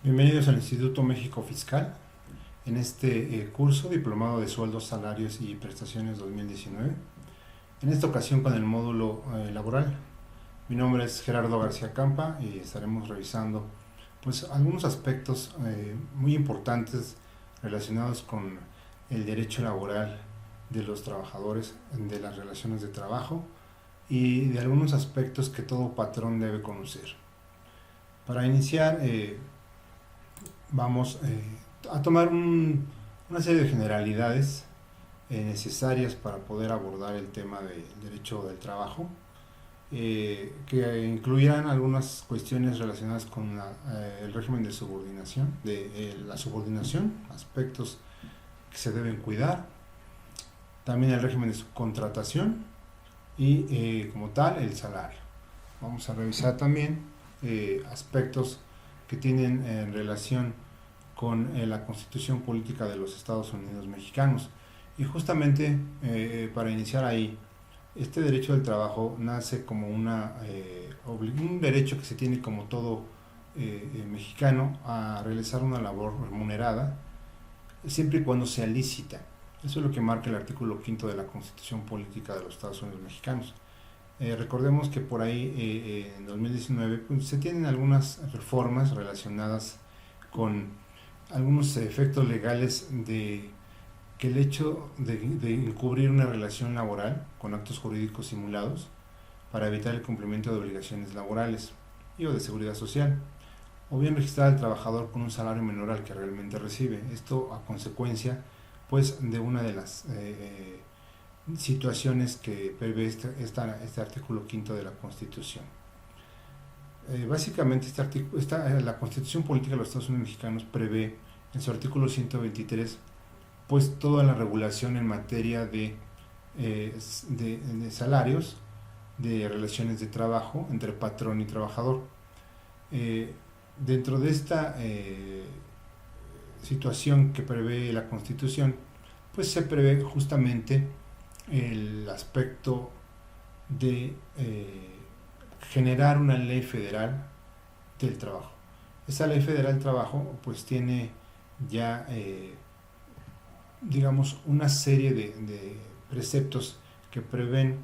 Bienvenidos al Instituto México Fiscal, en este curso Diplomado de Sueldos, Salarios y Prestaciones 2019. En esta ocasión con el módulo laboral. Mi nombre es Gerardo García Campa y estaremos revisando algunos aspectos muy importantes relacionados con el derecho laboral de los trabajadores, de las relaciones de trabajo y de algunos aspectos que todo patrón debe conocer. Para iniciar, vamos a tomar una serie de generalidades necesarias para poder abordar el tema del derecho del trabajo, que incluirán algunas cuestiones relacionadas con el régimen de subordinación, la subordinación, aspectos que se deben cuidar, también el régimen de subcontratación y como tal el salario. Vamos a revisar también aspectos que tienen en relación con la Constitución Política de los Estados Unidos Mexicanos. Y justamente para iniciar ahí, este derecho del trabajo nace como un derecho que se tiene como todo mexicano a realizar una labor remunerada, siempre y cuando sea lícita. Eso es lo que marca el artículo 5 de la Constitución Política de los Estados Unidos Mexicanos. Recordemos que por ahí en 2019 se tienen algunas reformas relacionadas con algunos efectos legales de que el hecho de encubrir una relación laboral con actos jurídicos simulados para evitar el cumplimiento de obligaciones laborales y o de seguridad social, o bien registrar al trabajador con un salario menor al que realmente recibe. Esto a consecuencia de una de las situaciones que prevé este artículo 5 de la Constitución. Básicamente la Constitución Política de los Estados Unidos Mexicanos prevé en su artículo 123 toda la regulación en materia de salarios, de relaciones de trabajo entre patrón y trabajador. Dentro de esta situación que prevé la Constitución, se prevé justamente el aspecto de generar una ley federal del trabajo. Esa ley federal del trabajo tiene ya digamos una serie de preceptos que prevén,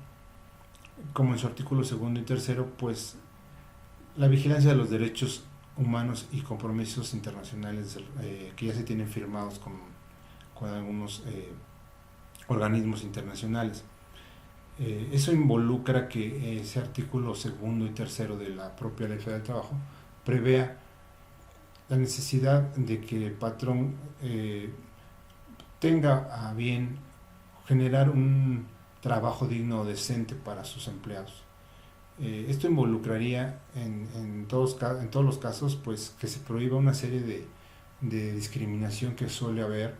como en su artículo 2 y 3, la vigilancia de los derechos humanos y compromisos internacionales que ya se tienen firmados con algunos organismos internacionales. Eso involucra que ese artículo 2 y 3 de la propia Ley Federal del Trabajo prevea la necesidad de que el patrón tenga a bien generar un trabajo digno o decente para sus empleados. Esto involucraría en todos los casos que se prohíba una serie de discriminación que suele haber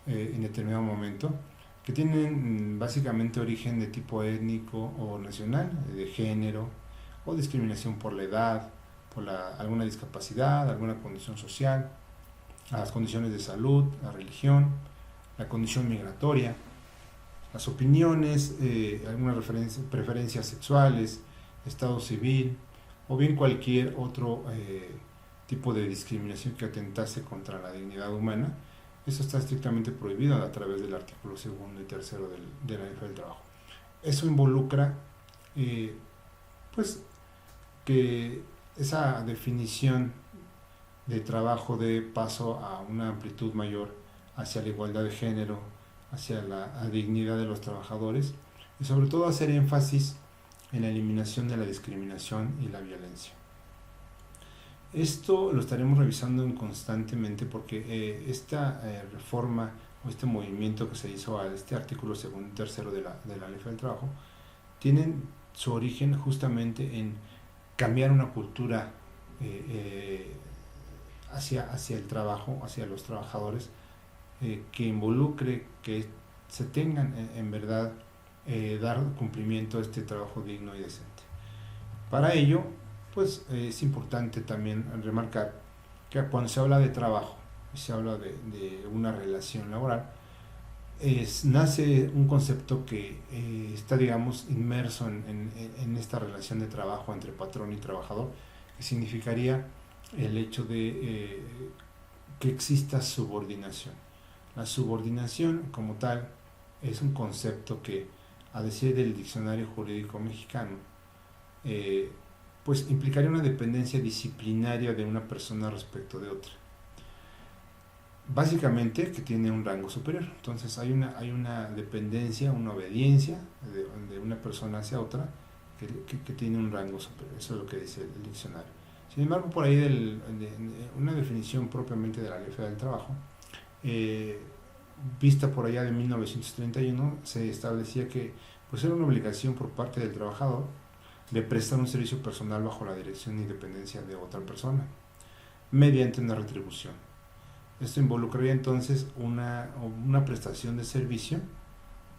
en determinado momento, que tienen básicamente origen de tipo étnico o nacional, de género, o discriminación por la edad, por alguna discapacidad, alguna condición social, las condiciones de salud, la religión, la condición migratoria, las opiniones, algunas preferencias sexuales, estado civil, o bien cualquier otro tipo de discriminación que atentase contra la dignidad humana. Eso está estrictamente prohibido a través del artículo 2 y 3 de la Ley del Trabajo. Eso involucra que esa definición de trabajo dé paso a una amplitud mayor hacia la igualdad de género, hacia la dignidad de los trabajadores y sobre todo hacer énfasis en la eliminación de la discriminación y la violencia. Esto lo estaremos revisando constantemente porque esta reforma o este movimiento que se hizo a este artículo 2 y 3 de la Ley del Trabajo tienen su origen justamente en cambiar una cultura hacia el trabajo, hacia los trabajadores, que involucre que se tengan en verdad dar cumplimiento a este trabajo digno y decente. Para ello, es importante también remarcar que cuando se habla de trabajo, se habla de una relación laboral, nace un concepto que está, digamos, inmerso en esta relación de trabajo entre patrón y trabajador, que significaría el hecho de que exista subordinación. La subordinación como tal es un concepto que, a decir del diccionario jurídico mexicano, eh, pues implicaría una dependencia disciplinaria de una persona respecto de otra. Básicamente que tiene un rango superior. Entonces hay una dependencia, una obediencia de una persona hacia otra que tiene un rango superior. Eso es lo que dice el diccionario. Sin embargo, por ahí una definición propiamente de la Ley Federal del Trabajo, eh, vista por allá de 1931, se establecía que pues era una obligación por parte del trabajador de prestar un servicio personal bajo la dirección y dependencia de otra persona, mediante una retribución. Esto involucraría entonces una prestación de servicio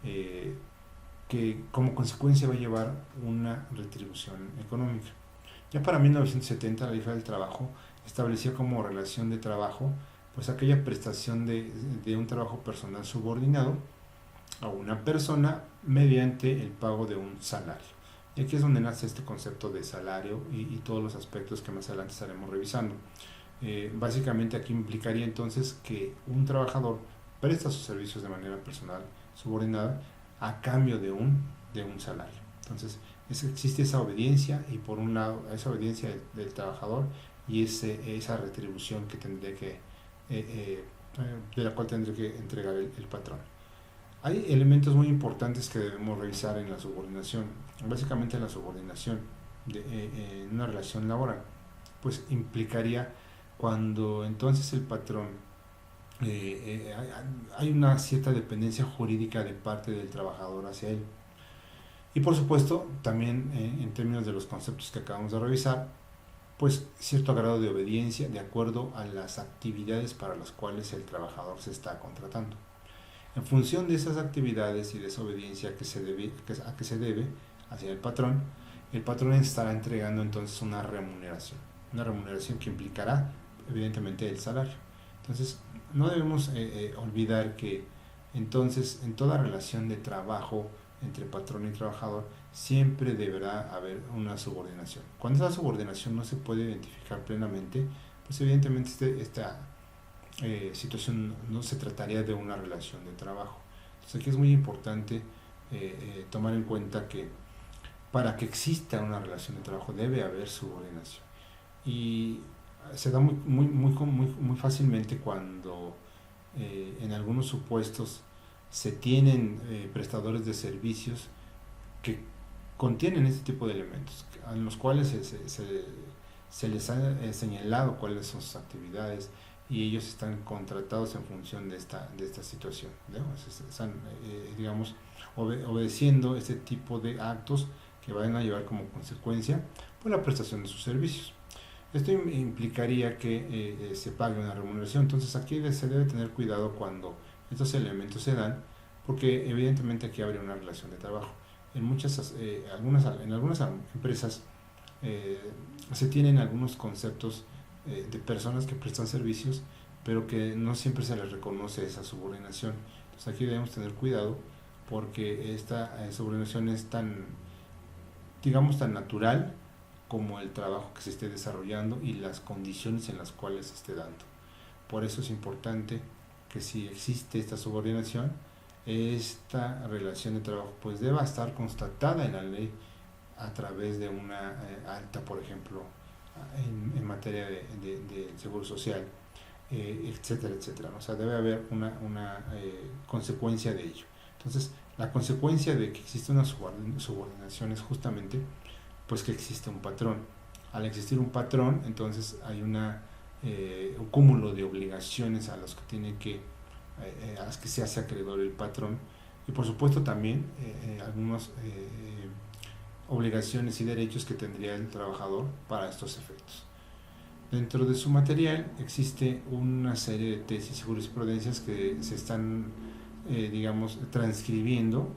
que como consecuencia va a llevar una retribución económica. Ya para 1970 la Ley Federal del Trabajo establecía como relación de trabajo pues aquella prestación de un trabajo personal subordinado a una persona mediante el pago de un salario. Y aquí es donde nace este concepto de salario y todos los aspectos que más adelante estaremos revisando. Básicamente aquí implicaría entonces que un trabajador presta sus servicios de manera personal subordinada a cambio de un salario. Entonces existe esa obediencia y por un lado esa obediencia del trabajador y esa retribución que tendría de la cual tendría que entregar el patrón. Hay elementos muy importantes que debemos revisar en la subordinación. Básicamente la subordinación en una relación laboral pues implicaría cuando entonces el patrón hay una cierta dependencia jurídica de parte del trabajador hacia él. Y por supuesto, también en términos de los conceptos que acabamos de revisar, pues cierto grado de obediencia de acuerdo a las actividades para las cuales el trabajador se está contratando. En función de esas actividades y de esa obediencia a que se debe hacia el patrón estará entregando entonces una remuneración que implicará evidentemente el salario. Entonces, no debemos olvidar que entonces en toda relación de trabajo entre patrón y trabajador siempre deberá haber una subordinación. Cuando esa subordinación no se puede identificar plenamente, pues evidentemente esta situación no se trataría de una relación de trabajo. Entonces aquí es muy importante tomar en cuenta que para que exista una relación de trabajo debe haber subordinación. Y se da muy fácilmente cuando en algunos supuestos se tienen prestadores de servicios que contienen este tipo de elementos, en los cuales se les ha señalado cuáles son sus actividades y ellos están contratados en función de esta situación, ¿no? Están, digamos, obedeciendo este tipo de actos que van a llevar como consecuencia pues, la prestación de sus servicios. Esto implicaría que se pague una remuneración. Entonces aquí se debe tener cuidado cuando estos elementos se dan, porque evidentemente aquí habría una relación de trabajo. En algunas empresas se tienen algunos conceptos de personas que prestan servicios, pero que no siempre se les reconoce esa subordinación. Entonces aquí debemos tener cuidado porque esta subordinación es digamos, tan natural como el trabajo que se esté desarrollando y las condiciones en las cuales se esté dando. Por eso es importante que si existe esta subordinación, esta relación de trabajo pues deba estar constatada en la ley a través de una acta, por ejemplo, en materia de seguro social, etcétera, etcétera. O sea, debe haber una consecuencia de ello. Entonces, la consecuencia de que existe una subordinación es justamente pues que existe un patrón. Al existir un patrón, entonces hay un cúmulo de obligaciones a las que se hace acreedor el patrón y por supuesto también algunas obligaciones y derechos que tendría el trabajador para estos efectos. Dentro de su material existe una serie de tesis y jurisprudencias que se están digamos transcribiendo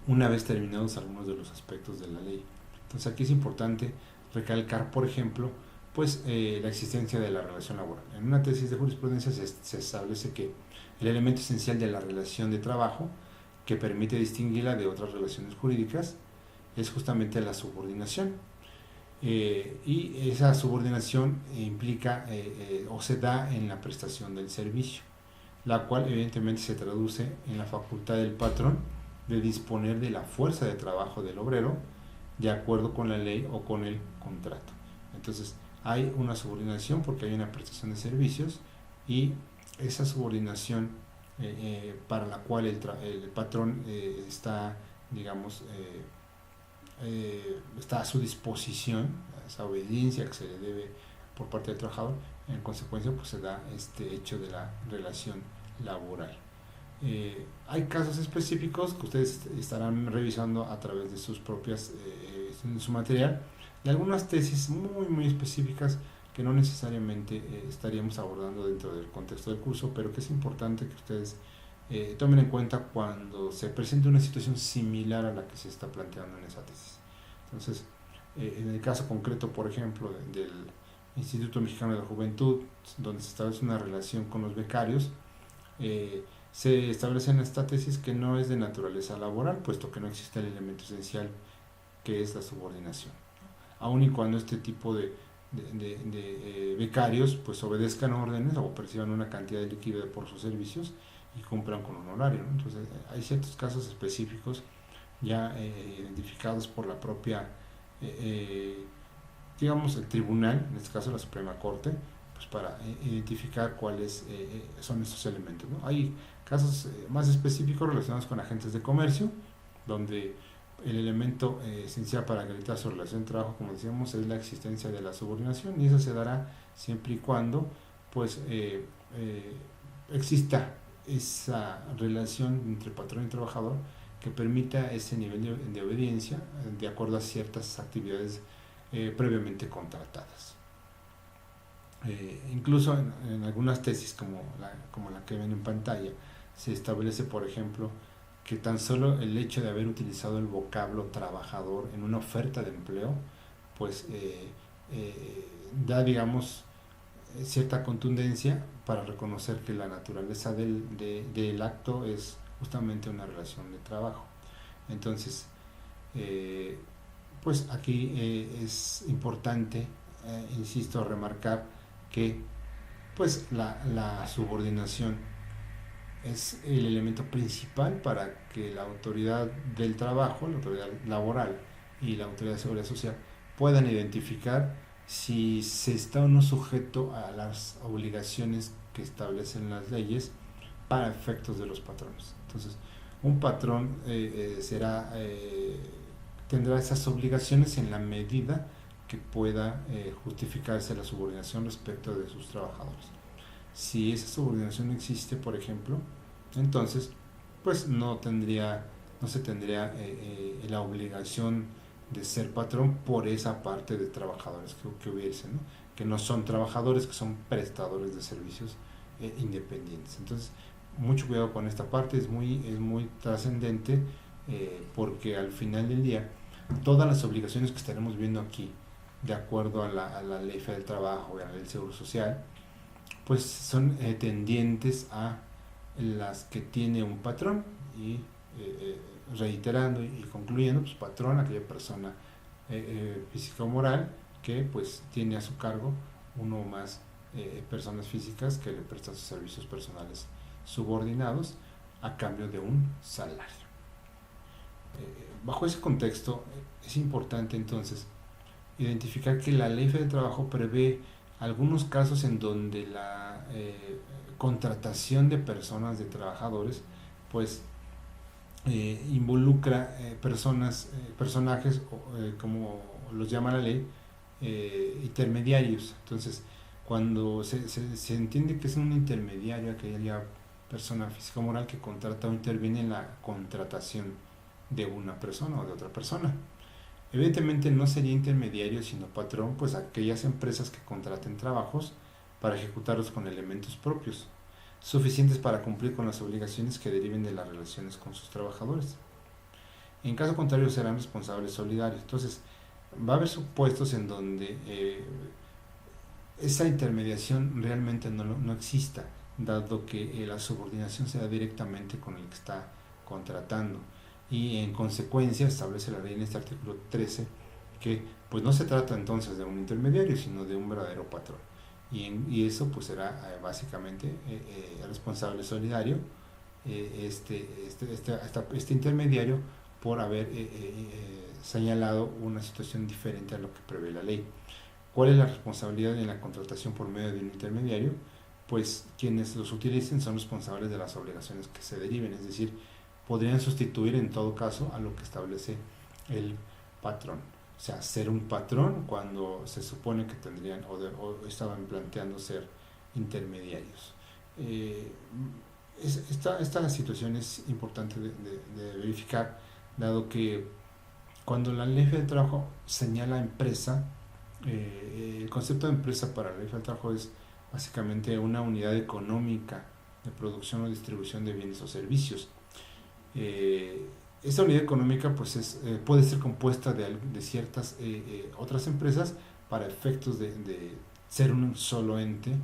una vez terminados algunos de los aspectos de la ley. Entonces aquí es importante recalcar, por ejemplo, pues la existencia de la relación laboral. En una tesis de jurisprudencia se establece que el elemento esencial de la relación de trabajo que permite distinguirla de otras relaciones jurídicas es justamente la subordinación. Y esa subordinación implica o se da en la prestación del servicio, la cual evidentemente se traduce en la facultad del patrón de disponer de la fuerza de trabajo del obrero de acuerdo con la ley o con el contrato. Entonces hay una subordinación porque hay una prestación de servicios, y esa subordinación para la cual el patrón está, digamos, está a su disposición, esa obediencia que se le debe por parte del trabajador, en consecuencia pues se da este hecho de la relación laboral. Hay casos específicos que ustedes estarán revisando a través de sus propias, de su material, y algunas tesis muy específicas que no necesariamente estaríamos abordando dentro del contexto del curso, pero que es importante que ustedes tomen en cuenta cuando se presente una situación similar a la que se está planteando en esa tesis. Entonces, en el caso concreto, por ejemplo, del Instituto Mexicano de la Juventud, donde se establece una relación con los becarios, se establece en esta tesis que no es de naturaleza laboral, puesto que no existe el elemento esencial que es la subordinación, aun y cuando este tipo de becarios pues obedezcan órdenes o perciban una cantidad de líquido por sus servicios y cumplan con un horario, ¿no? Entonces hay ciertos casos específicos ya identificados por la propia digamos el tribunal, en este caso la Suprema Corte, pues para identificar cuáles son estos elementos, ¿no? Hay casos más específicos relacionados con agentes de comercio, donde el elemento esencial para acreditar su relación de trabajo, como decíamos, es la existencia de la subordinación, y eso se dará siempre y cuando pues exista esa relación entre patrón y trabajador que permita ese nivel de obediencia de acuerdo a ciertas actividades previamente contratadas. Incluso en algunas tesis como la que ven en pantalla, se establece, por ejemplo, que tan solo el hecho de haber utilizado el vocablo trabajador en una oferta de empleo, pues da, digamos, cierta contundencia para reconocer que la naturaleza del acto es justamente una relación de trabajo. Entonces, pues aquí es importante, insisto, remarcar que pues la subordinación es el elemento principal para que la autoridad del trabajo, la autoridad laboral y la autoridad de seguridad social puedan identificar si se está o no sujeto a las obligaciones que establecen las leyes para efectos de los patrones. Entonces, un patrón tendrá esas obligaciones en la medida que pueda justificarse la subordinación respecto de sus trabajadores. Si esa subordinación no existe, por ejemplo, entonces pues no se tendría la obligación de ser patrón por esa parte de trabajadores que hubiese, ¿no? Que no son trabajadores, que son prestadores de servicios independientes. Entonces, mucho cuidado con esta parte, es muy trascendente, porque al final del día todas las obligaciones que estaremos viendo aquí, de acuerdo a la Ley Federal del Trabajo y a la Ley del Seguro Social, pues son tendientes a las que tiene un patrón, y reiterando y concluyendo, pues patrón, aquella persona física o moral que pues tiene a su cargo uno o más personas físicas que le prestan sus servicios personales subordinados a cambio de un salario. Bajo ese contexto es importante entonces identificar que la Ley Federal del Trabajo prevé algunos casos en donde la contratación de personas, de trabajadores, pues involucra personajes, como los llama la ley, intermediarios. Entonces, cuando se entiende que es un intermediario, aquella persona física o moral que contrata o interviene en la contratación de una persona o de otra persona. Evidentemente no sería intermediario sino patrón, pues aquellas empresas que contraten trabajos para ejecutarlos con elementos propios, suficientes para cumplir con las obligaciones que deriven de las relaciones con sus trabajadores. En caso contrario serán responsables solidarios. Entonces va a haber supuestos en donde esa intermediación realmente no exista, dado que la subordinación se da directamente con el que está contratando, y en consecuencia establece la ley en este artículo 13 que pues no se trata entonces de un intermediario, sino de un verdadero patrón. Y eso pues será básicamente responsable solidario este intermediario por haber señalado una situación diferente a lo que prevé la ley. ¿Cuál es la responsabilidad en la contratación por medio de un intermediario? Pues quienes los utilicen son responsables de las obligaciones que se deriven, es decir, podrían sustituir en todo caso a lo que establece el patrón. O sea, ser un patrón cuando se supone que tendrían o estaban planteando ser intermediarios. Esta situación es importante de verificar, dado que cuando la ley del trabajo señala empresa, el concepto de empresa para la ley del trabajo es básicamente una unidad económica de producción o distribución de bienes o servicios. Esta unidad económica pues puede ser compuesta de ciertas otras empresas para efectos de ser un solo ente,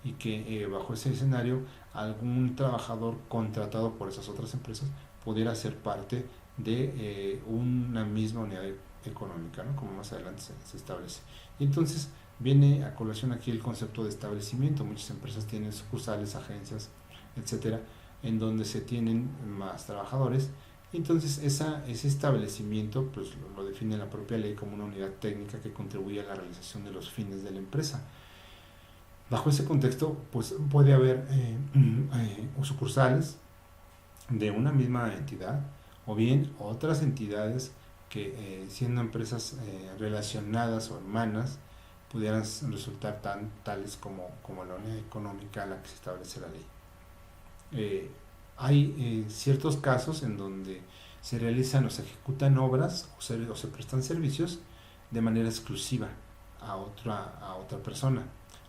y que bajo ese escenario algún trabajador contratado por esas otras empresas pudiera ser parte de una misma unidad económica, ¿no? Como más adelante se establece. Y entonces viene a colación aquí el concepto de establecimiento. Muchas empresas tienen sucursales, agencias, etcétera, en donde se tienen más trabajadores. Entonces ese establecimiento pues lo define la propia ley como una unidad técnica que contribuye a la realización de los fines de la empresa. Bajo ese contexto pues puede haber sucursales de una misma entidad, o bien otras entidades que siendo empresas relacionadas o hermanas pudieran resultar tales como la unidad económica a la que se establece la ley. Hay ciertos casos en donde se realizan o se ejecutan obras o se prestan servicios de manera exclusiva a otra persona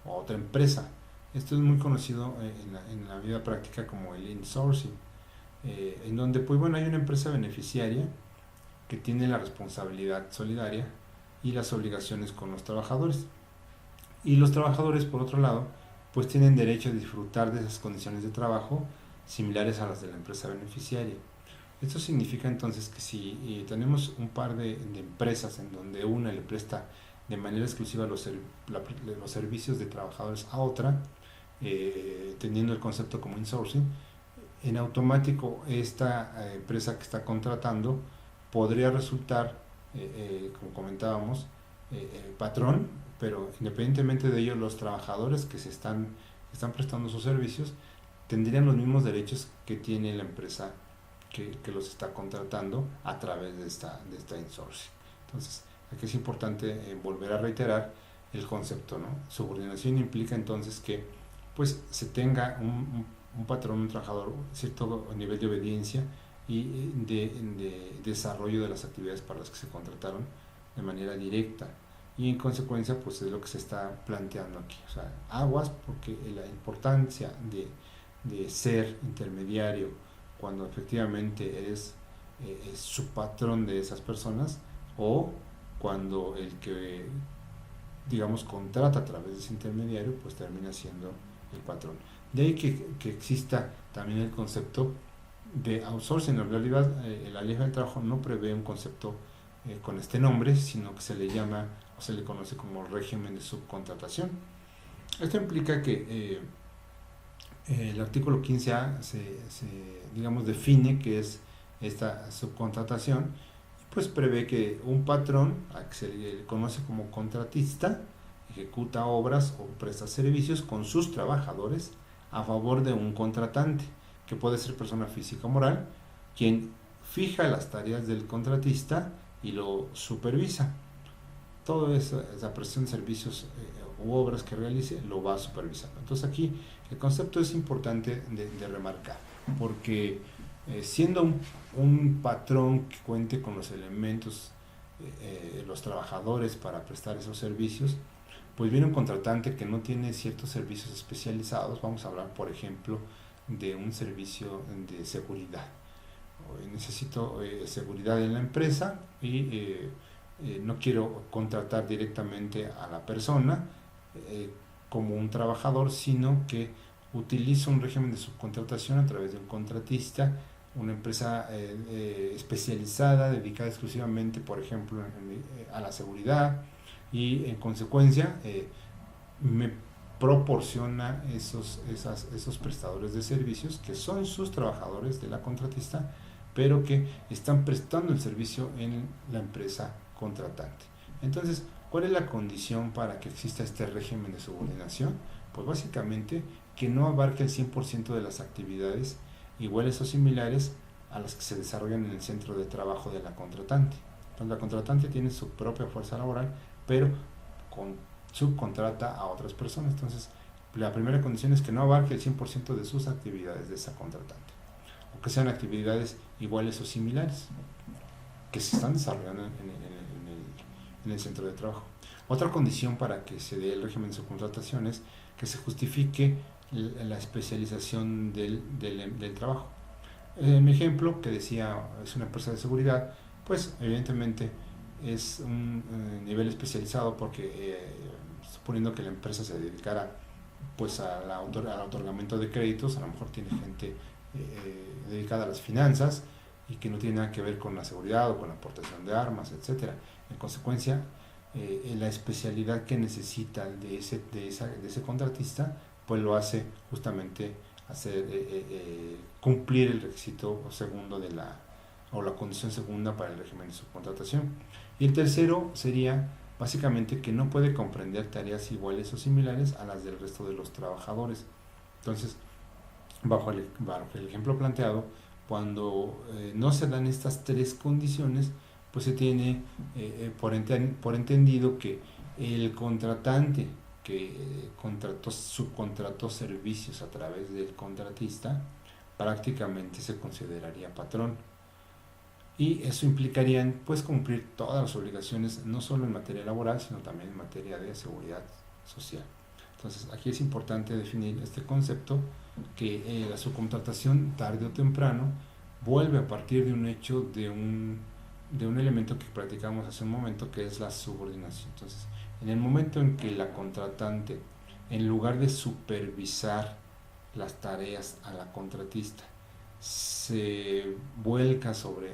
o a otra empresa. Esto es muy conocido en la vida práctica como el insourcing, en donde pues bueno, hay una empresa beneficiaria que tiene la responsabilidad solidaria y las obligaciones con los trabajadores, y los trabajadores por otro lado pues tienen derecho a disfrutar de esas condiciones de trabajo similares a las de la empresa beneficiaria. Esto significa entonces que si tenemos un par de empresas en donde una le presta de manera exclusiva los servicios de trabajadores a otra, teniendo el concepto como insourcing, en automático esta empresa que está contratando podría resultar, como comentábamos, patrón, pero independientemente de ello los trabajadores que están prestando sus servicios tendrían los mismos derechos que tiene la empresa que los está contratando a través de esta insourcing. Entonces, aquí es importante volver a reiterar el concepto, ¿no? Subordinación implica entonces que pues se tenga un patrón, un trabajador, cierto nivel de obediencia y de desarrollo de las actividades para las que se contrataron de manera directa, y en consecuencia pues es lo que se está planteando aquí. O sea, aguas, porque la importancia de ser intermediario cuando efectivamente eres su patrón de esas personas, o cuando el que digamos contrata a través de ese intermediario pues termina siendo el patrón. De ahí que exista también el concepto de outsourcing. En realidad la ley del trabajo no prevé un concepto con este nombre, sino que se le llama o se le conoce como régimen de subcontratación. Esto implica que el artículo 15A digamos define qué es esta subcontratación, y pues prevé que un patrón, a que se le conoce como contratista, ejecuta obras o presta servicios con sus trabajadores a favor de un contratante, que puede ser persona física o moral, quien fija las tareas del contratista y lo supervisa. Toda esa prestación de servicios u obras que realice lo va supervisando. Entonces aquí el concepto es importante de remarcar, porque siendo un patrón que cuente con los elementos, los trabajadores para prestar esos servicios, pues viene un contratante que no tiene ciertos servicios especializados. Vamos a hablar, por ejemplo, de un servicio de seguridad. Necesito seguridad en la empresa y no quiero contratar directamente a la persona como un trabajador, sino que utilizo un régimen de subcontratación a través de un contratista una empresa especializada, dedicada exclusivamente, por ejemplo, a la seguridad, y en consecuencia me proporciona esos prestadores de servicios que son sus trabajadores de la contratista, pero que están prestando el servicio en la empresa contratante. Entonces, ¿cuál es la condición para que exista este régimen de subordinación? Pues básicamente que no abarque el 100% de las actividades iguales o similares a las que se desarrollan en el centro de trabajo de la contratante. Entonces, la contratante tiene su propia fuerza laboral, pero subcontrata a otras personas. Entonces, la primera condición es que no abarque el 100% de sus actividades de esa contratante, o que sean actividades iguales o similares que se están desarrollando en el centro de trabajo. Otra condición para que se dé el régimen de subcontratación es que se justifique la especialización del trabajo. Mi ejemplo, que decía, es una empresa de seguridad, pues evidentemente es un nivel especializado porque suponiendo que la empresa se dedicara pues al otorgamiento de créditos, a lo mejor tiene gente dedicada a las finanzas y que no tiene nada que ver con la seguridad o con la aportación de armas, etcétera. En consecuencia, la especialidad que necesita de ese contratista, pues lo hace justamente hacer cumplir el requisito segundo o la condición segunda para el régimen de subcontratación. Y el tercero sería básicamente que no puede comprender tareas iguales o similares a las del resto de los trabajadores. Entonces, bajo el ejemplo planteado, cuando no se dan estas tres condiciones, pues se tiene por entendido que el contratante que subcontrató servicios a través del contratista prácticamente se consideraría patrón, y eso implicaría pues cumplir todas las obligaciones, no solo en materia laboral, sino también en materia de seguridad social. Entonces, aquí es importante definir este concepto, que la subcontratación tarde o temprano vuelve a partir de un hecho, de un elemento que practicamos hace un momento, que es la subordinación. Entonces, en el momento en que la contratante, en lugar de supervisar las tareas a la contratista, se vuelca sobre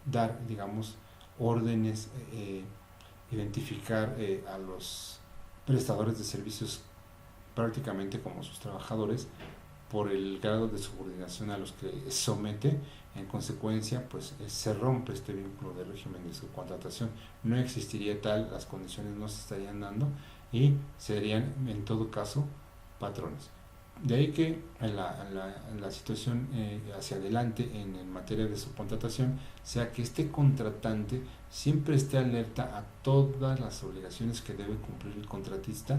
dar, digamos, órdenes, identificar a los prestadores de servicios prácticamente como sus trabajadores, por el grado de subordinación a los que somete, en consecuencia pues se rompe este vínculo de régimen de subcontratación. No existiría tal, las condiciones no se estarían dando y serían en todo caso patrones. De ahí que la situación hacia adelante en materia de subcontratación sea que este contratante siempre esté alerta a todas las obligaciones que debe cumplir el contratista,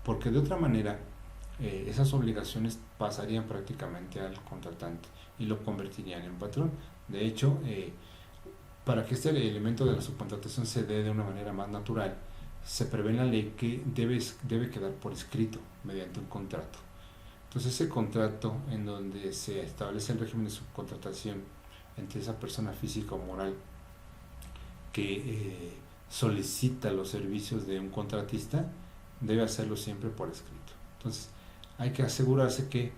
porque de otra manera esas obligaciones pasarían prácticamente al contratante y lo convertirían en patrón. De hecho, para que este elemento de la subcontratación se dé de una manera más natural, se prevé en la ley que debe quedar por escrito mediante un contrato. Entonces, ese contrato en donde se establece el régimen de subcontratación entre esa persona física o moral que solicita los servicios de un contratista, debe hacerlo siempre por escrito. Entonces, hay que asegurarse que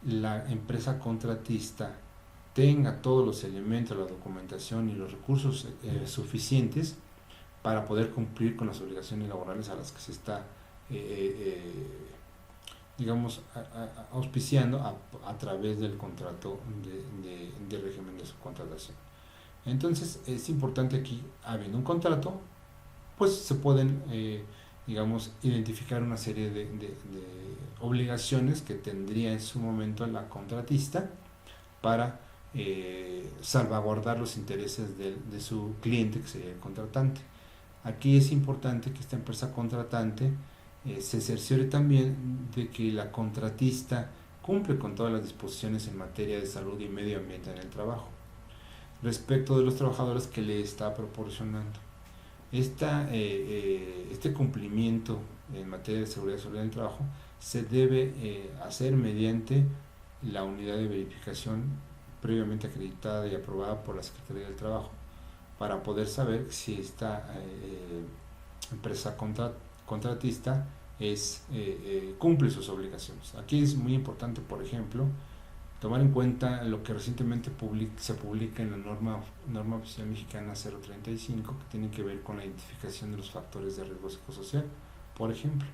la empresa contratista tenga todos los elementos, la documentación y los recursos suficientes para poder cumplir con las obligaciones laborales a las que se está digamos, auspiciando a través del contrato de régimen de subcontratación. Entonces, es importante aquí, habiendo un contrato, pues se pueden, digamos, identificar una serie de obligaciones que tendría en su momento la contratista para salvaguardar los intereses de su cliente, que sería el contratante. Aquí es importante que esta empresa contratante se cerciore también de que la contratista cumple con todas las disposiciones en materia de salud y medio ambiente en el trabajo, respecto de los trabajadores que le está proporcionando. Este cumplimiento en materia de seguridad social en el trabajo se debe hacer mediante la unidad de verificación previamente acreditada y aprobada por la Secretaría del Trabajo, para poder saber si esta empresa contratista cumple sus obligaciones. Aquí es muy importante, por ejemplo, tomar en cuenta lo que recientemente se publica en la norma oficial mexicana 035, que tiene que ver con la identificación de los factores de riesgo psicosocial. Por ejemplo,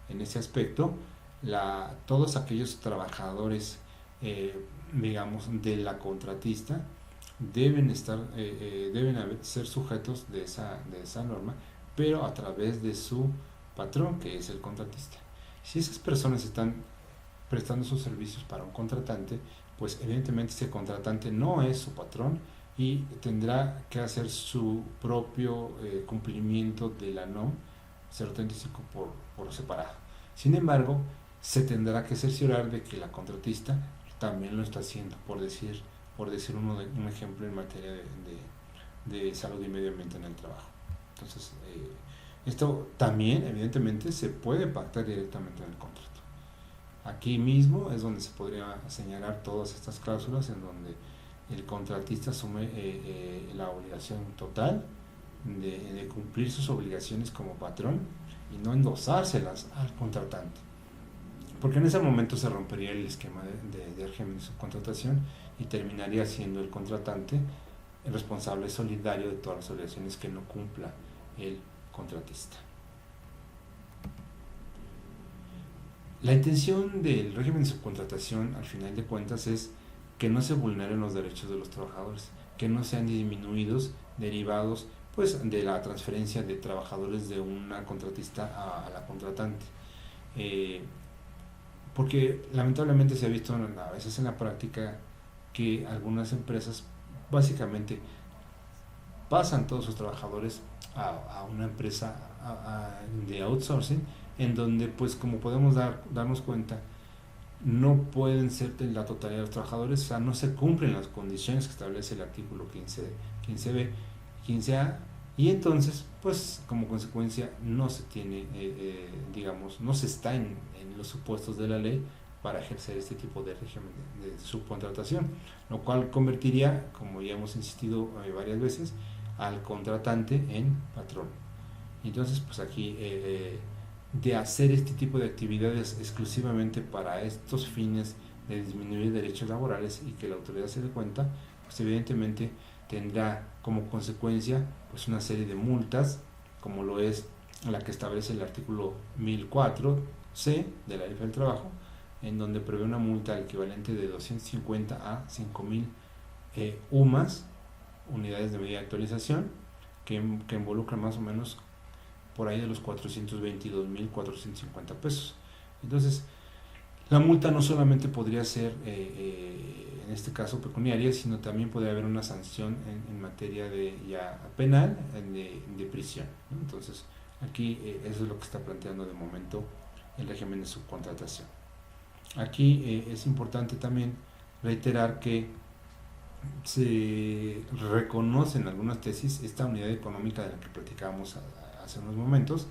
en ese aspecto, todos aquellos trabajadores, digamos, de la contratista deben ser sujetos de esa norma, pero a través de su patrón, que es el contratista. Si esas personas están prestando sus servicios para un contratante, pues evidentemente ese contratante no es su patrón y tendrá que hacer su propio cumplimiento de la NOM 035 por separado. Sin embargo, se tendrá que cerciorar de que la contratista también lo está haciendo, por decir un ejemplo en materia de salud y medio ambiente en el trabajo. Entonces, esto también evidentemente se puede pactar directamente en el contrato. Aquí mismo es donde se podría señalar todas estas cláusulas en donde el contratista asume la obligación total de cumplir sus obligaciones como patrón y no endosárselas al contratante, porque en ese momento se rompería el esquema de régimen de subcontratación y terminaría siendo el contratante el responsable solidario de todas las obligaciones que no cumpla el contratista. La intención del régimen de subcontratación, al final de cuentas, es que no se vulneren los derechos de los trabajadores, que no sean disminuidos derivados pues de la transferencia de trabajadores de una contratista a la contratante. Porque lamentablemente se ha visto a veces en la práctica que algunas empresas básicamente pasan todos sus trabajadores a una empresa de outsourcing, en donde pues como podemos darnos cuenta, no pueden ser de la totalidad de los trabajadores, o sea, no se cumplen las condiciones que establece el artículo 15b, 15a, y entonces pues como consecuencia no se tiene, digamos, no se está en los supuestos de la ley para ejercer este tipo de régimen de subcontratación, lo cual convertiría, como ya hemos insistido varias veces, al contratante en patrón. Entonces pues aquí de hacer este tipo de actividades exclusivamente para estos fines de disminuir derechos laborales y que la autoridad se dé cuenta, pues evidentemente tendrá como consecuencia pues una serie de multas, como lo es la que establece el artículo 1004C de la Ley del Trabajo, en donde prevé una multa equivalente de 250 a 5,000 UMAS, unidades de medida de actualización, que involucra más o menos por ahí de los 422,450 pesos. Entonces, la multa no solamente podría ser, en este caso, pecuniaria, sino también podría haber una sanción en materia de ya penal, de prisión, ¿no? Entonces, aquí eso es lo que está planteando de momento el régimen de subcontratación. Aquí es importante también reiterar que se reconoce en algunas tesis esta unidad económica de la que platicábamos hace unos momentos,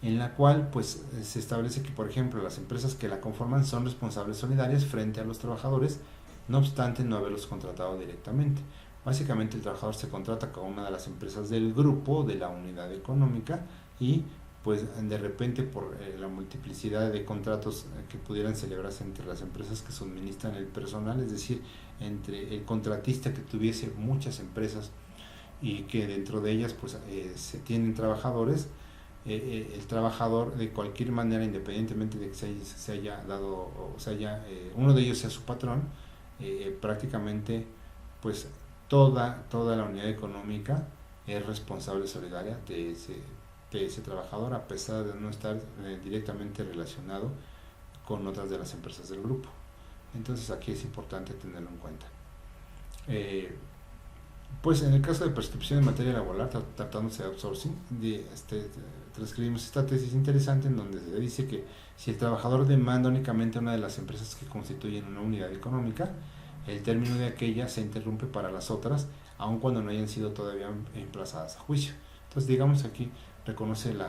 en la cual pues se establece que, por ejemplo, las empresas que la conforman son responsables solidarias frente a los trabajadores, no obstante no haberlos contratado directamente. Básicamente el trabajador se contrata con una de las empresas del grupo, de la unidad económica, y pues de repente por la multiplicidad de contratos que pudieran celebrarse entre las empresas que suministran el personal, es decir, entre el contratista que tuviese muchas empresas y que dentro de ellas pues se tienen trabajadores, el trabajador de cualquier manera, independientemente de que se haya dado o uno de ellos sea su patrón, prácticamente pues toda la unidad económica es responsable solidaria de ese trabajador, a pesar de no estar directamente relacionado con otras de las empresas del grupo. Entonces aquí es importante tenerlo en cuenta. Pues en el caso de prescripción en materia laboral, tratándose de outsourcing, transcribimos esta tesis interesante en donde se dice que si el trabajador demanda únicamente a una de las empresas que constituyen una unidad económica, el término de aquella se interrumpe para las otras, aun cuando no hayan sido todavía emplazadas a juicio. Entonces, digamos, aquí reconoce el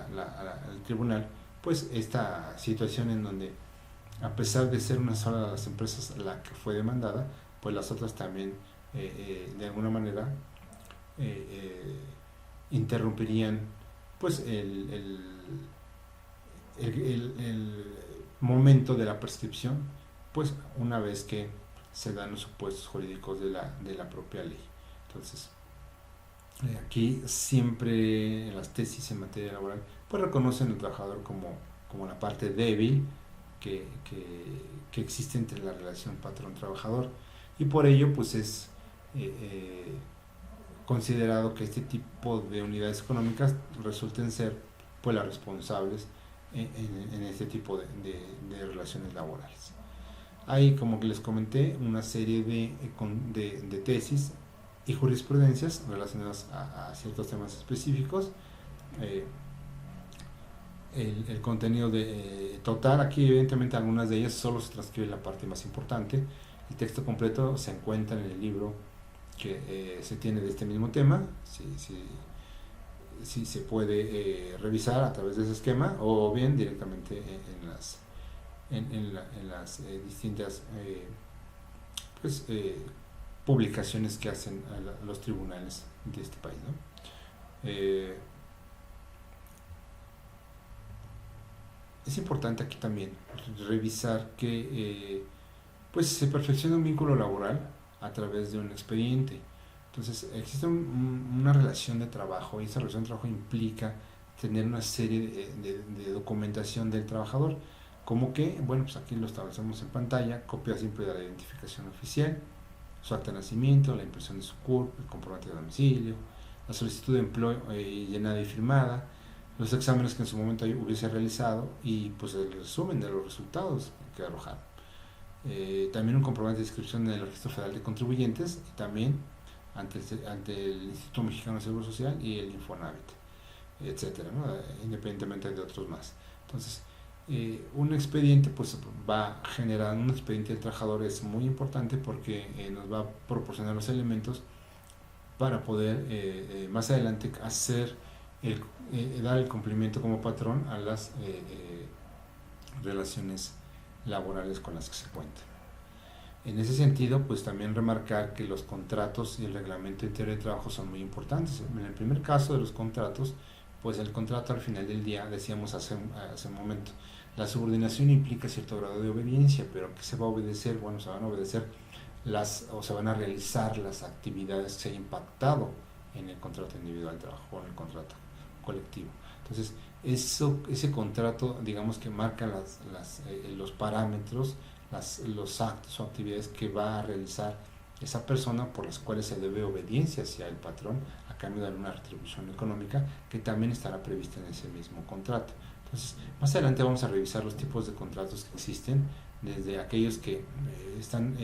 tribunal pues esta situación en donde, a pesar de ser una sola de las empresas la que fue demandada, pues las otras también de alguna manera interrumpirían pues el momento de la prescripción, pues una vez que se dan los supuestos jurídicos de la propia ley. Entonces, aquí siempre en las tesis en materia laboral pues reconocen al trabajador como la parte débil que existe entre la relación patrón-trabajador, y por ello pues es considerado que este tipo de unidades económicas resulten ser pues las responsables en este tipo de relaciones laborales. Hay, como que les comenté, una serie de tesis y jurisprudencias relacionadas a ciertos temas específicos. El contenido total, aquí evidentemente algunas de ellas solo se transcribe la parte más importante. El texto completo se encuentra en el libro que se tiene de este mismo tema. Si se puede revisar a través de ese esquema, o bien directamente en las distintas pues, publicaciones que hacen los tribunales de este país, ¿no? Es importante aquí también revisar que pues se perfecciona un vínculo laboral a través de un expediente. Entonces existe una relación de trabajo, y esa relación de trabajo implica tener una serie de documentación del trabajador, como que, bueno, pues aquí lo establecemos en pantalla: copia siempre de la identificación oficial, su acta de nacimiento, la impresión de su CURP, el comprobante de domicilio, la solicitud de empleo llenada y firmada, los exámenes que en su momento hubiese realizado, y pues el resumen de los resultados que arrojaron. También un comprobante de inscripción en el Registro Federal de Contribuyentes, y también ante el Instituto Mexicano de Seguro Social y el Infonavit, etcétera, ¿no? Independientemente de otros más. Entonces, un expediente pues va generando, un expediente del trabajador es muy importante porque nos va a proporcionar los elementos para poder más adelante dar el cumplimiento como patrón a las relaciones laborales con las que se cuentan. En ese sentido, pues también remarcar que los contratos y el reglamento interior de trabajo son muy importantes. En el primer caso de los contratos, pues el contrato al final del día, decíamos hace un momento, la subordinación implica cierto grado de obediencia, pero ¿qué se va a obedecer? Bueno, se van a obedecer se van a realizar las actividades que se hayan impactado en el contrato individual de trabajo o en el contrato colectivo. Entonces, ese contrato, digamos que marca los parámetros, los actos o actividades que va a realizar esa persona, por las cuales se debe obediencia hacia el patrón a cambio de una retribución económica que también estará prevista en ese mismo contrato. Entonces, más adelante vamos a revisar los tipos de contratos que existen, desde aquellos que están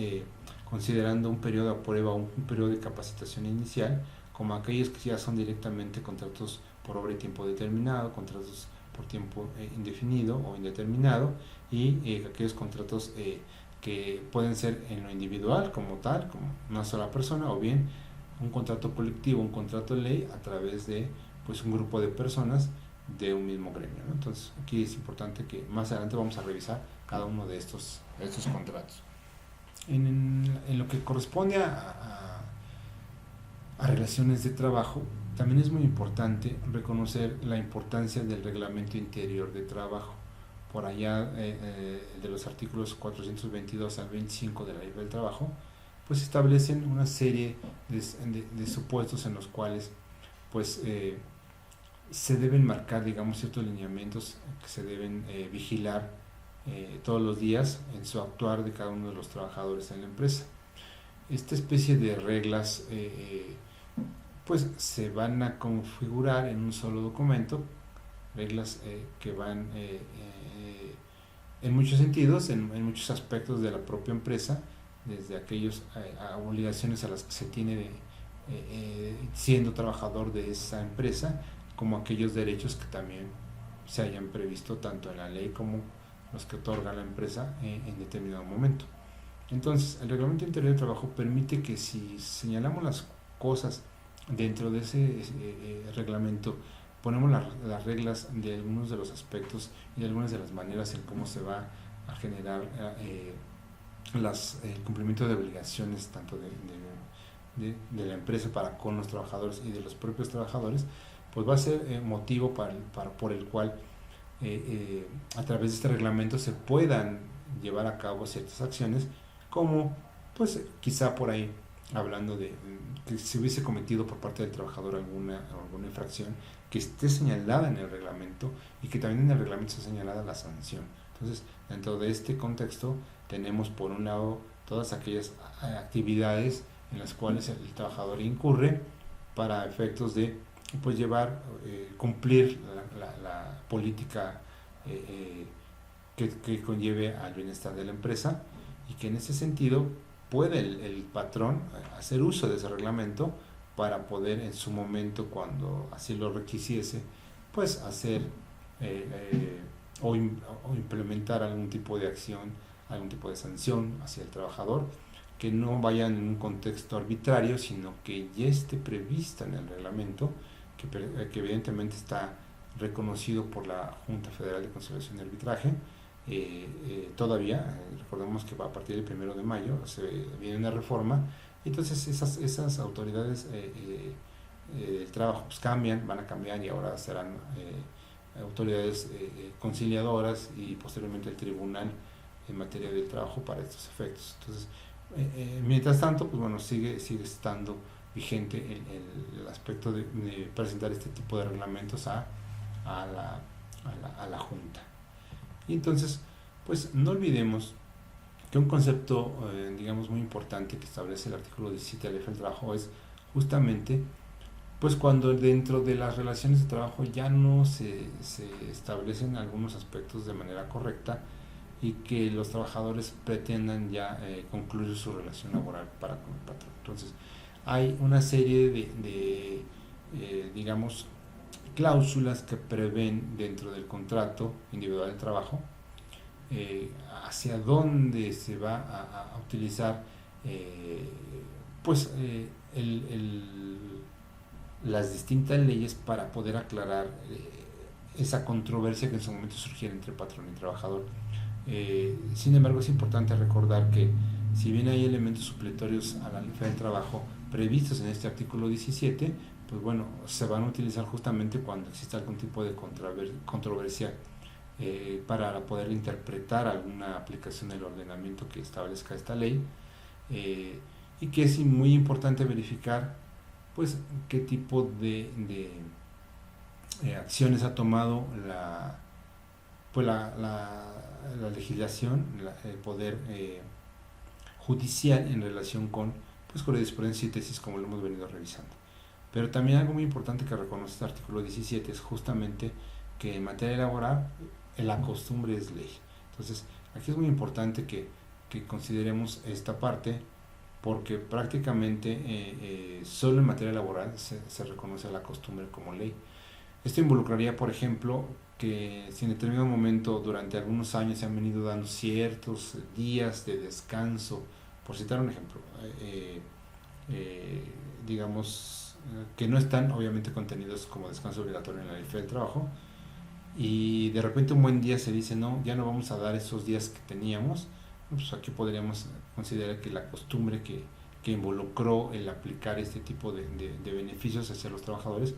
considerando un periodo de prueba o un periodo de capacitación inicial, como aquellos que ya son directamente contratos por obra y tiempo determinado, contratos por tiempo indefinido o indeterminado, y aquellos contratos que pueden ser en lo individual como tal, como una sola persona, o bien un contrato colectivo, un contrato de ley a través de pues un grupo de personas de un mismo gremio, ¿no? Entonces aquí es importante que más adelante vamos a revisar cada uno de estos contratos. En lo que corresponde a relaciones de trabajo, también es muy importante reconocer la importancia del reglamento interior de trabajo. Por allá, de los artículos 422 al 25 de la Ley del Trabajo, pues establecen una serie de supuestos en los cuales pues se deben marcar, digamos, ciertos lineamientos que se deben vigilar todos los días en su actuar de cada uno de los trabajadores en la empresa. Esta especie de reglas pues se van a configurar en un solo documento, reglas que van en muchos sentidos, en muchos aspectos de la propia empresa, desde aquellas obligaciones a las que se tiene siendo trabajador de esa empresa, como aquellos derechos que también se hayan previsto tanto en la ley como los que otorga la empresa en determinado momento. Entonces, el reglamento interior de trabajo permite que, si señalamos las cosas dentro de ese reglamento, ponemos las reglas de algunos de los aspectos y de algunas de las maneras en cómo se va a generar el cumplimiento de obligaciones tanto de la empresa para con los trabajadores y de los propios trabajadores, pues va a ser motivo por el cual a través de este reglamento se puedan llevar a cabo ciertas acciones, como pues quizá por ahí, hablando de que se hubiese cometido por parte del trabajador alguna infracción que esté señalada en el reglamento y que también en el reglamento esté señalada la sanción. Entonces, dentro de este contexto, tenemos por un lado todas aquellas actividades en las cuales el trabajador incurre para efectos de pues llevar, cumplir la política que conlleve al bienestar de la empresa, y que en ese sentido puede el patrón hacer uso de ese reglamento para poder en su momento, cuando así lo requisiese, pues hacer o implementar algún tipo de acción, algún tipo de sanción hacia el trabajador, que no vaya en un contexto arbitrario, sino que ya esté prevista en el reglamento, que evidentemente está reconocido por la Junta Federal de Conciliación y Arbitraje. Todavía, recordemos que a partir del 1 de mayo se viene una reforma, entonces esas autoridades del trabajo pues cambian, van a cambiar, y ahora serán autoridades conciliadoras y posteriormente el tribunal en materia del trabajo para estos efectos. Entonces, mientras tanto, pues bueno, sigue estando vigente el aspecto de presentar este tipo de reglamentos a la Junta. Y entonces, pues no olvidemos que un concepto, digamos, muy importante que establece el artículo 17 de la Ley del Trabajo es justamente, pues cuando dentro de las relaciones de trabajo ya no se establecen algunos aspectos de manera correcta y que los trabajadores pretendan ya concluir su relación laboral para con el patrón. Entonces, hay una serie de digamos, cláusulas que prevén dentro del contrato individual de trabajo hacia dónde se va a utilizar pues las distintas leyes para poder aclarar esa controversia que en su momento surgiera entre patrón y trabajador. Sin embargo, es importante recordar que si bien hay elementos supletorios a la Ley del Trabajo previstos en este artículo 17, pues bueno, se van a utilizar justamente cuando exista algún tipo de controversia para poder interpretar alguna aplicación del ordenamiento que establezca esta ley, y que es muy importante verificar pues qué tipo de acciones ha tomado la legislación, el poder judicial en relación con jurisprudencia y tesis, como lo hemos venido revisando. Pero también algo muy importante que reconoce este artículo 17 es justamente que en materia laboral la costumbre es ley. Entonces, aquí es muy importante que consideremos esta parte, porque prácticamente solo en materia laboral se reconoce la costumbre como ley. Esto involucraría, por ejemplo, que si en determinado momento durante algunos años se han venido dando ciertos días de descanso, por citar un ejemplo, digamos que no están obviamente contenidos como descanso obligatorio en la Ley del Trabajo, y de repente un buen día se dice no, ya no vamos a dar esos días que teníamos, pues aquí podríamos considerar que la costumbre que involucró el aplicar este tipo de beneficios hacia los trabajadores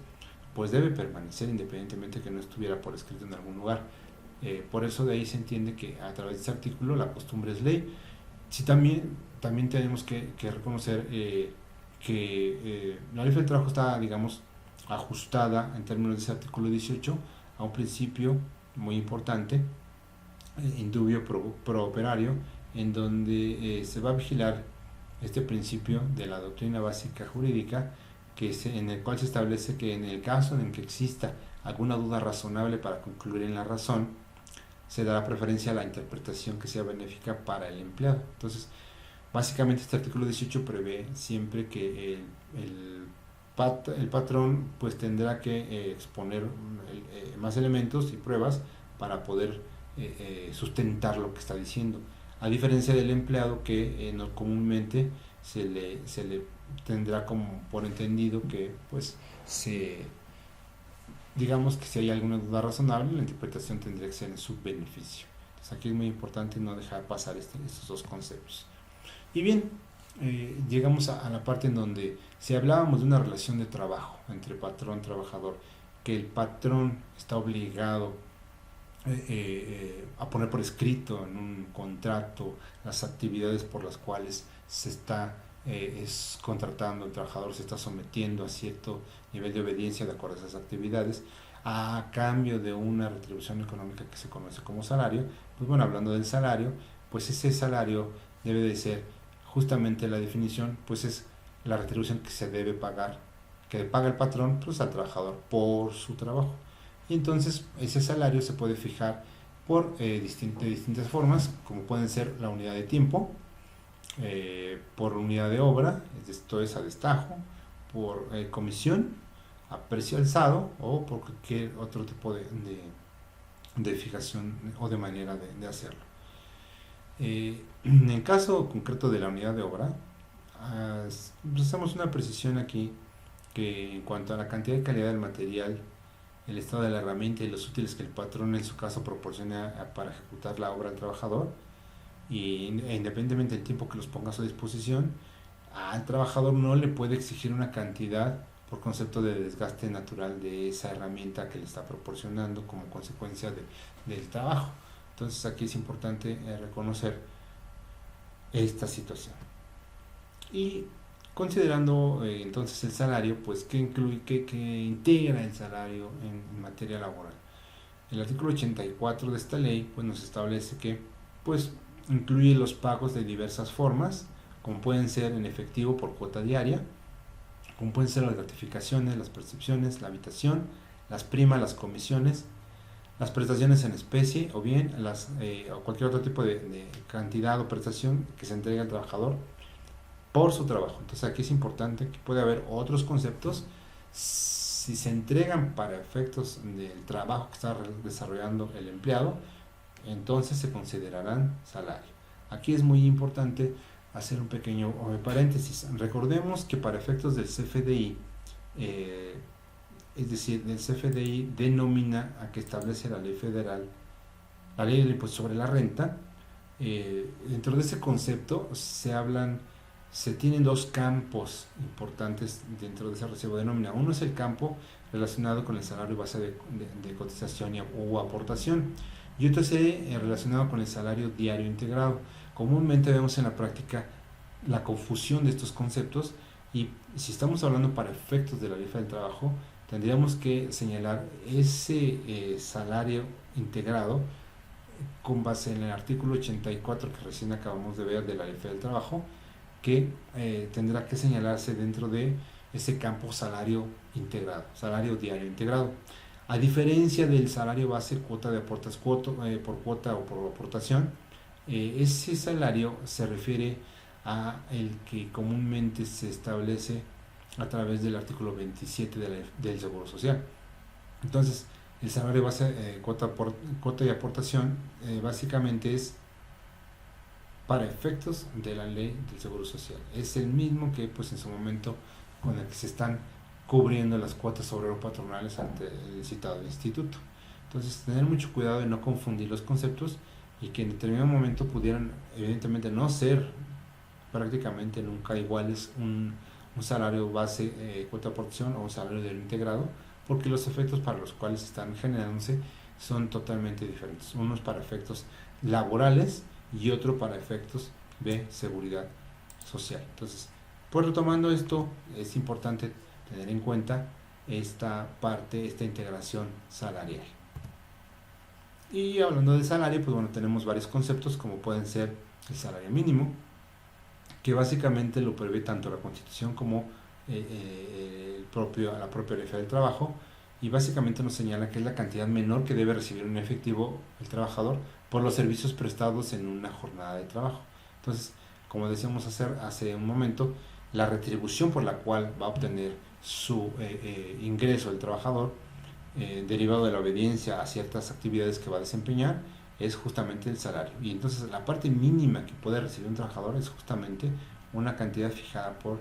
pues debe permanecer, independientemente que no estuviera por escrito en algún lugar. Por eso de ahí se entiende que a través de este artículo la costumbre es ley. Sí, también tenemos que reconocer que la Ley del Trabajo está, digamos, ajustada en términos de ese artículo 18 a un principio muy importante, indubio pro operario, en donde se va a vigilar este principio de la doctrina básica jurídica, en el cual se establece que en el caso en que exista alguna duda razonable para concluir en la razón, se dará preferencia a la interpretación que sea benéfica para el empleado. Entonces, básicamente este artículo 18 prevé siempre que el patrón pues tendrá que exponer más elementos y pruebas para poder sustentar lo que está diciendo, a diferencia del empleado que no comúnmente se le tendrá como por entendido que pues digamos que si hay alguna duda razonable, la interpretación tendría que ser en su beneficio. Entonces aquí es muy importante no dejar pasar estos dos conceptos. Y bien, llegamos a la parte en donde si hablábamos de una relación de trabajo entre patrón y trabajador, que el patrón está obligado a poner por escrito en un contrato las actividades por las cuales se está es contratando, el trabajador se está sometiendo a cierto nivel de obediencia de acuerdo a esas actividades, a cambio de una retribución económica que se conoce como salario. Pues bueno, hablando del salario, pues ese salario debe de ser, justamente la definición, pues es la retribución que se debe pagar, que paga el patrón pues al trabajador por su trabajo. Y entonces ese salario se puede fijar por de distintas formas, como pueden ser la unidad de tiempo, por unidad de obra, esto es a destajo, por comisión, a precio alzado o por cualquier otro tipo de fijación o de manera de hacerlo. En el caso concreto de la unidad de obra, hacemos una precisión aquí que en cuanto a la cantidad y calidad del material, el estado de la herramienta y los útiles que el patrón en su caso proporciona para ejecutar la obra al trabajador, y independientemente del tiempo que los ponga a su disposición, al trabajador no le puede exigir una cantidad por concepto de desgaste natural de esa herramienta que le está proporcionando como consecuencia del trabajo. Entonces aquí es importante reconocer esta situación. Y considerando entonces el salario, pues ¿qué incluye, qué integra el salario en materia laboral? El artículo 84 de esta ley pues nos establece que pues incluye los pagos de diversas formas, como pueden ser en efectivo por cuota diaria, como pueden ser las gratificaciones, las percepciones, la habitación, las primas, las comisiones, las prestaciones en especie o bien o cualquier otro tipo de cantidad o prestación que se entrega al trabajador por su trabajo. Entonces aquí es importante que puede haber otros conceptos. Si se entregan para efectos del trabajo que está desarrollando el empleado, entonces se considerarán salario. Aquí es muy importante hacer un pequeño paréntesis. Recordemos que para efectos del CFDI, es decir, del CFDI denomina a que establece la ley federal, la ley del impuesto sobre la renta. Dentro de ese concepto se tienen dos campos importantes dentro de ese recibo de nómina. Uno es el campo relacionado con el salario base de cotización u aportación, y otro es relacionado con el salario diario integrado. Comúnmente vemos en la práctica la confusión de estos conceptos, y si estamos hablando para efectos de la ley del trabajo, tendríamos que señalar ese salario integrado con base en el artículo 84 que recién acabamos de ver de la ley del trabajo, que tendrá que señalarse dentro de ese campo salario integrado, salario diario integrado. A diferencia del salario base, cuota de aportas, por cuota o por aportación, ese salario se refiere a el que comúnmente se establece a través del artículo 27 del Seguro Social. Entonces, el salario base, cuota y aportación, básicamente es para efectos de la ley del Seguro Social. Es el mismo que pues en su momento con el que se están cubriendo las cuotas obrero-patronales ante el citado instituto. Entonces, tener mucho cuidado de no confundir los conceptos, y que en determinado momento pudieran evidentemente no ser prácticamente nunca iguales un salario base, cuota de aportación o un salario de integrado, porque los efectos para los cuales están generándose son totalmente diferentes. Unos para efectos laborales y otro para efectos de seguridad social. Entonces, pues retomando esto, es importante tener en cuenta esta parte, esta integración salarial. Y hablando del salario, pues bueno, tenemos varios conceptos como pueden ser el salario mínimo, que básicamente lo prevé tanto la Constitución como la propia ley del trabajo, y básicamente nos señala que es la cantidad menor que debe recibir en efectivo el trabajador por los servicios prestados en una jornada de trabajo. Entonces, como decíamos hace un momento, la retribución por la cual va a obtener su ingreso el trabajador, derivado de la obediencia a ciertas actividades que va a desempeñar, es justamente el salario. Y entonces la parte mínima que puede recibir un trabajador es justamente una cantidad fijada por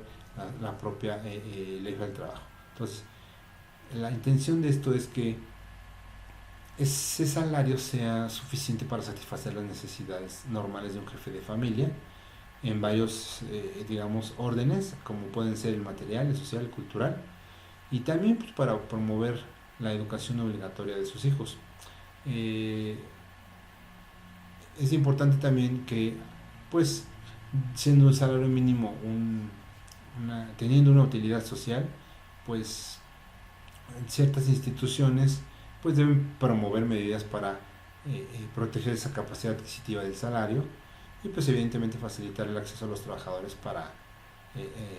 la propia ley del trabajo. Entonces, la intención de esto es que ese salario sea suficiente para satisfacer las necesidades normales de un jefe de familia en varios, digamos, órdenes, como pueden ser el material, el social, el cultural, y también pues, para promover la educación obligatoria de sus hijos. Eh, es importante también que, pues, siendo un salario mínimo teniendo una utilidad social, pues ciertas instituciones pues deben promover medidas para proteger esa capacidad adquisitiva del salario y pues evidentemente facilitar el acceso a los trabajadores para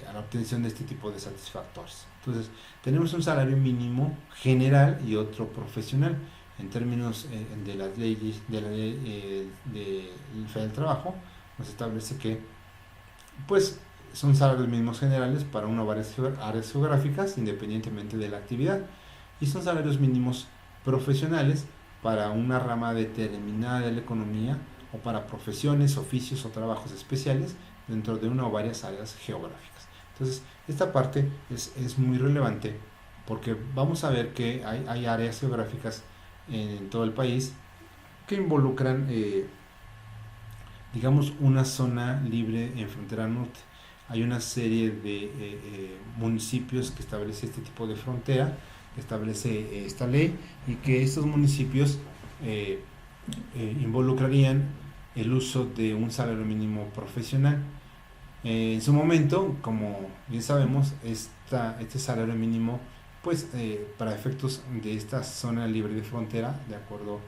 a la obtención de este tipo de satisfactores. Entonces, tenemos un salario mínimo general y otro profesional. En términos de las leyes de la ley del Federal del Trabajo, nos establece que pues son salarios mínimos generales para una o varias áreas geográficas independientemente de la actividad y son salarios mínimos profesionales para una rama determinada de la economía o para profesiones, oficios o trabajos especiales dentro de una o varias áreas geográficas. Entonces, esta parte es muy relevante porque vamos a ver que hay áreas geográficas en todo el país que involucran, digamos, una zona libre en frontera norte. Hay una serie de municipios que establece este tipo de frontera, que establece esta ley y que estos municipios involucrarían el uso de un salario mínimo profesional. En su momento, como bien sabemos, este salario mínimo, pues para efectos de esta zona libre de frontera, de acuerdo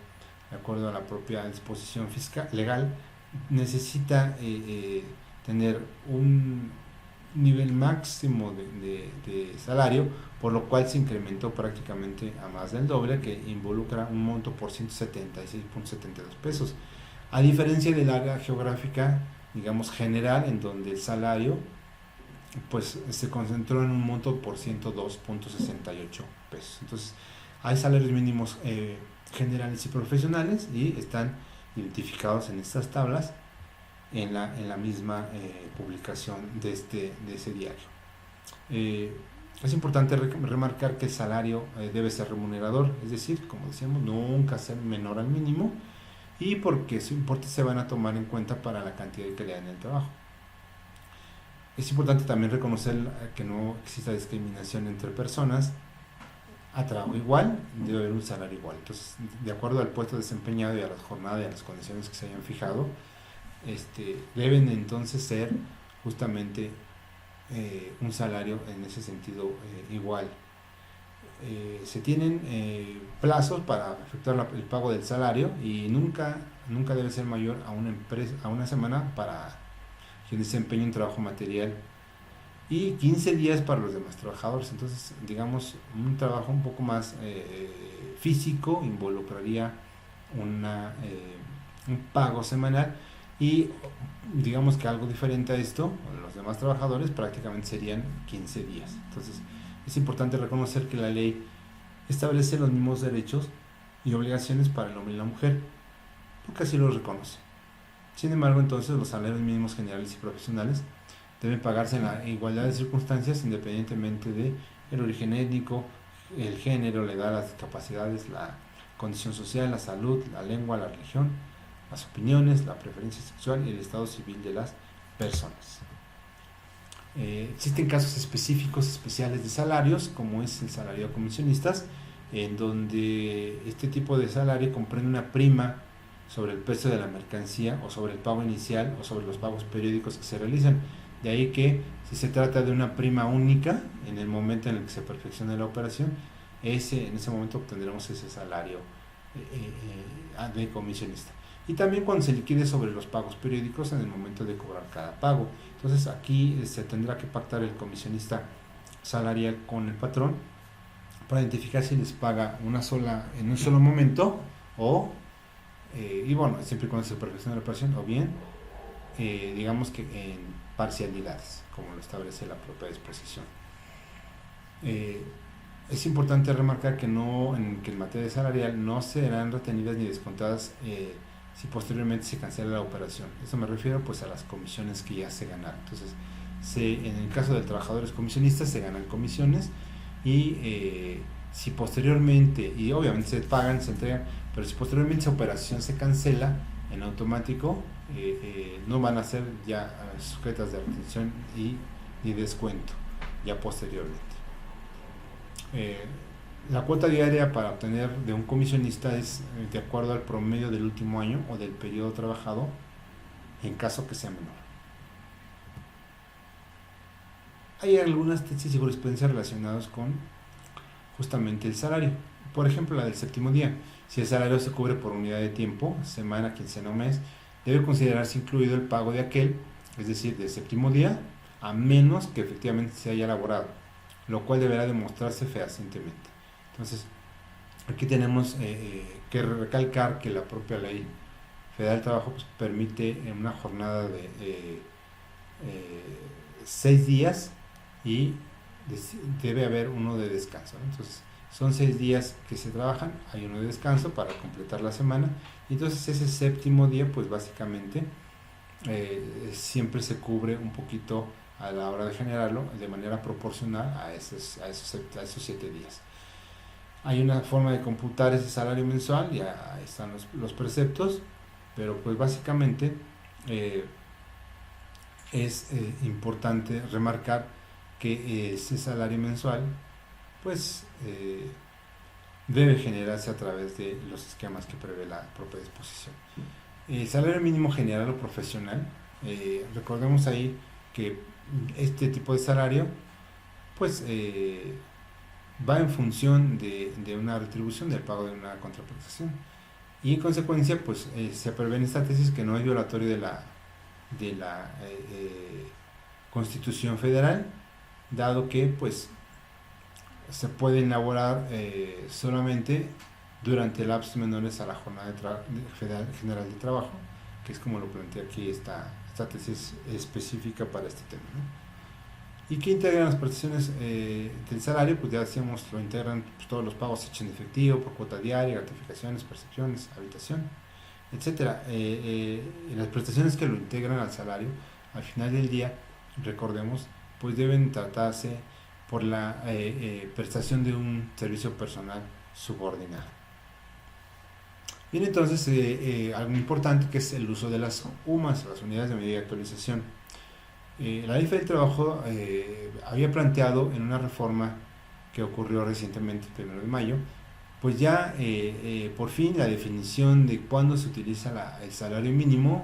a la propia disposición fiscal legal, necesita tener un nivel máximo de salario, por lo cual se incrementó prácticamente a más del doble, que involucra un monto por 176.72 pesos. A diferencia del área geográfica, digamos, general, en donde el salario pues se concentró en un monto por 102.68 pesos. Entonces, hay salarios mínimos generales y profesionales y están identificados en estas tablas en la misma publicación de ese diario. Es importante remarcar que el salario debe ser remunerador, es decir, como decíamos, nunca ser menor al mínimo, y porque sus importes se van a tomar en cuenta para la cantidad y calidad en el trabajo. Es importante también reconocer que no exista discriminación entre personas. A trabajo igual debe haber un salario igual. Entonces, de acuerdo al puesto desempeñado y a la jornada y a las condiciones que se hayan fijado, deben entonces ser justamente un salario en ese sentido igual. Se tienen plazos para efectuar el pago del salario y nunca debe ser mayor a una semana para quien desempeña un trabajo material y 15 días para los demás trabajadores. Entonces, digamos, un trabajo un poco más físico involucraría un pago semanal y digamos que algo diferente a esto, los demás trabajadores prácticamente serían 15 días. Entonces, es importante reconocer que la ley establece los mismos derechos y obligaciones para el hombre y la mujer, porque así lo reconoce. Sin embargo, entonces, los salarios mínimos generales y profesionales deben pagarse en la igualdad de circunstancias independientemente de el origen étnico, el género, la edad, las capacidades, la condición social, la salud, la lengua, la religión, las opiniones, la preferencia sexual y el estado civil de las personas. Existen casos específicos especiales de salarios, como es el salario de comisionistas, en donde este tipo de salario comprende una prima sobre el precio de la mercancía o sobre el pago inicial o sobre los pagos periódicos que se realizan. De ahí que si se trata de una prima única en el momento en el que se perfeccione la operación, en ese momento obtendremos ese salario de comisionista. Y también cuando se liquide sobre los pagos periódicos en el momento de cobrar cada pago. Entonces aquí se tendrá que pactar el comisionista salarial con el patrón para identificar si les paga en un solo momento o, y bueno, siempre y cuando se perfeccione la operación, o bien, digamos que en parcialidades, como lo establece la propia disposición. Es importante remarcar que en materia salarial no serán retenidas ni descontadas si posteriormente se cancela la operación. Eso me refiero pues a las comisiones que ya se ganaron. Entonces, en el caso de trabajadores comisionistas se ganan comisiones y si posteriormente, y obviamente se pagan, se entregan, pero si posteriormente esa operación se cancela en automático, no van a ser ya sujetas de retención y descuento ya posteriormente. La cuota diaria para obtener de un comisionista es de acuerdo al promedio del último año o del periodo trabajado, en caso que sea menor. Hay algunas tesis y jurisprudencia relacionadas con justamente el salario. Por ejemplo, la del séptimo día. Si el salario se cubre por unidad de tiempo, semana, quincena o mes, debe considerarse incluido el pago de aquel, es decir, del séptimo día, a menos que efectivamente se haya elaborado, lo cual deberá demostrarse fehacientemente. Entonces, aquí tenemos que recalcar que la propia ley federal del trabajo pues, permite una jornada de 6 días y debe haber uno de descanso, ¿no? Entonces, son 6 días que se trabajan, hay uno de descanso para completar la semana, y entonces ese séptimo día, pues básicamente siempre se cubre un poquito a la hora de generarlo de manera proporcional a esos 7 días. Hay una forma de computar ese salario mensual, ya están los preceptos, pero pues básicamente es importante remarcar que ese salario mensual pues debe generarse a través de los esquemas que prevé la propia disposición. El salario mínimo general o profesional, recordemos ahí que este tipo de salario pues va en función de una retribución, del pago de una contraprestación, y en consecuencia pues se prevé en esta tesis que no es violatorio de la Constitución Federal, dado que pues se puede elaborar solamente durante lapsos menores a la jornada general de trabajo, que es como lo plantea aquí esta tesis específica para este tema, ¿no? ¿Y qué integran las prestaciones del salario? Pues ya decíamos, lo integran pues, todos los pagos hechos en efectivo, por cuota diaria, gratificaciones, percepciones, habitación, etcétera. Las prestaciones que lo integran al salario, al final del día, recordemos, pues deben tratarse por la prestación de un servicio personal subordinado. Bien, entonces algo importante que es el uso de las UMAS, las unidades de medida de actualización. La Ley Federal del Trabajo había planteado en una reforma que ocurrió recientemente, el 1 de mayo, pues ya por fin la definición de cuándo se utiliza el salario mínimo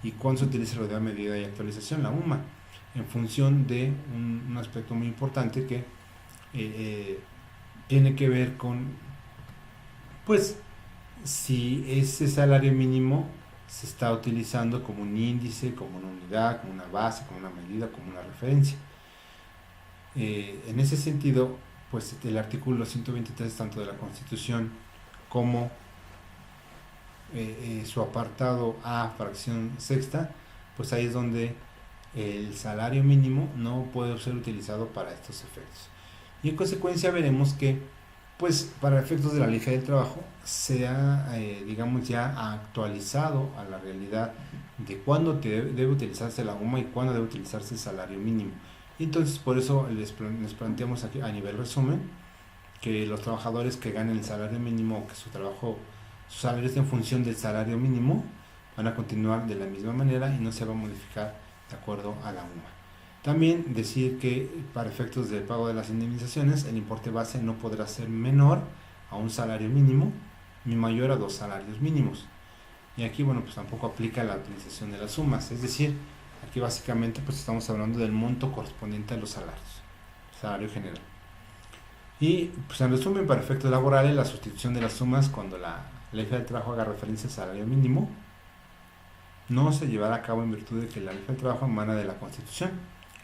y cuándo se utiliza la unidad de medida de actualización, la UMA, en función de un aspecto muy importante que tiene que ver con, pues, si ese salario mínimo se está utilizando como un índice, como una unidad, como una base, como una medida, como una referencia. En ese sentido, pues el artículo 123 tanto de la Constitución como su apartado A, fracción sexta, pues ahí es donde el salario mínimo no puede ser utilizado para estos efectos. Y en consecuencia veremos que pues para efectos de la Ley Federal del Trabajo se ha, digamos, ya actualizado a la realidad de cuándo debe utilizarse la UMA y cuándo debe utilizarse el salario mínimo. Y entonces por eso les planteamos aquí a nivel resumen que los trabajadores que ganen el salario mínimo, que su salario esté en función del salario mínimo, van a continuar de la misma manera y no se va a modificar de acuerdo a la UMA. También decir que para efectos del pago de las indemnizaciones, el importe base no podrá ser menor a un salario mínimo ni mayor a 2 salarios mínimos. Y aquí, bueno, pues tampoco aplica la utilización de las sumas, es decir, aquí básicamente pues estamos hablando del monto correspondiente a los salarios, salario general. Y pues en resumen, para efectos laborales, la sustitución de las sumas cuando la Ley Federal del Trabajo haga referencia al salario mínimo no se llevará a cabo en virtud de que la Ley Federal del Trabajo emana de la Constitución,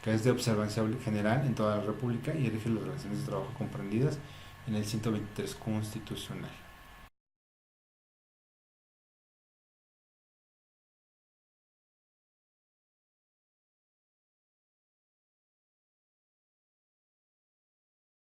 que es de observancia general en toda la República y rige las relaciones de trabajo comprendidas en el 123 constitucional.